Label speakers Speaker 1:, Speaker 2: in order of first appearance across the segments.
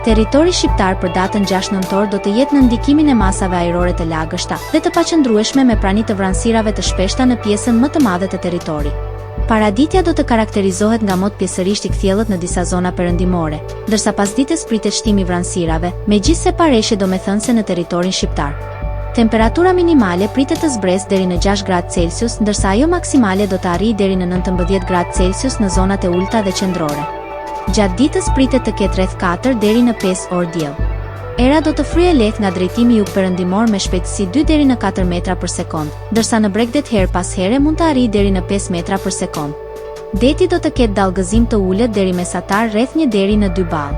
Speaker 1: Territori shqiptar për datën 6 nëntor do të jetë në ndikimin e masave ajrore të lagështa dhe të paqëndrueshme me prani të vranësirave të shpeshta në pjesën më të madhe të territorit. Paraditja do të karakterizohet nga mot pjesërisht i kthjellët në disa zona perëndimore, ndërsa pasdites pritet shtimi i vranësirave, megjithse pa reshje domethënëse në territorin shqiptar. Temperatura minimale pritet të zbresë deri në 6 gradë Celsius, ndërsa ajo maksimale do të arrijë deri në 19 gradë Celsius në zonat e ulta dhe qendrore. Gjatë ditës pritet të ketë rreth 4 deri në 5 orë diell. Era do të fryejë lehtë nga drejtimi jug-perëndimor me shpejtësi 2 deri në 4 metra për sekond, ndërsa në Bregdet her pas here mund të arrijë deri në 5 metra për sekond. Deti do të ketë dallgëzim të ulët deri mesatar rreth 1 deri në 2 ball.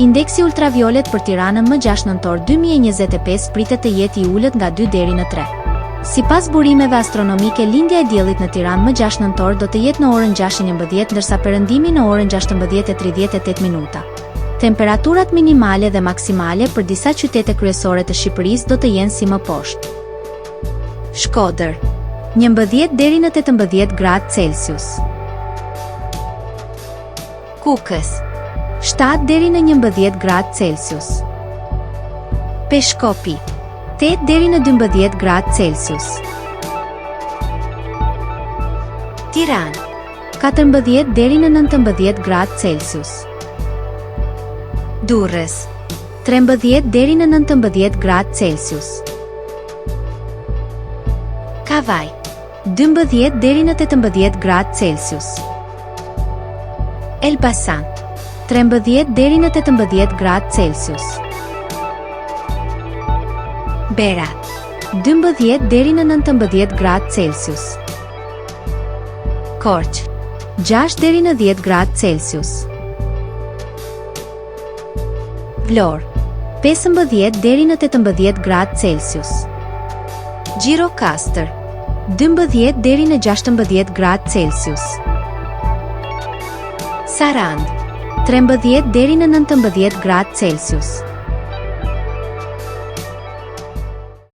Speaker 1: Indeksi ultraviolet për Tiranën më 6 nëntor 2025 pritet të jetë i ulët nga 2 deri në 3. Sipas burimeve astronomike, lindja e diellit në Tiranë më 6 nëntor do të jetë në orën 6:11, ndërsa perëndimi në orën 16:38 minuta. Temperaturat minimale dhe maksimale për disa qytete kryesore të Shqipërisë do të jenë si më poshtë. Shkodër, 11 deri në 18 gradë Celsius. Kukës, 7 deri në 11 gradë Celsius. Peshkopi, 8 deri në 12 gradë Celsius. Tiranë, 14 deri në 19 gradë Celsius. Durrës, 13 deri në 19 gradë Celsius. Kavaj, 12 deri në 18 gradë Celsius. Elbasan, 13 deri në 18 gradë Celsius. Berat, 12 deri në 19 gradë Celsius. Korçë, 6 deri në 10 gradë Celsius. Vlorë, 15 deri në 18 gradë Celsius. Gjirokastër, 12 deri në 16 gradë Celsius. Sarandë, 13 deri në 19 gradë Celsius.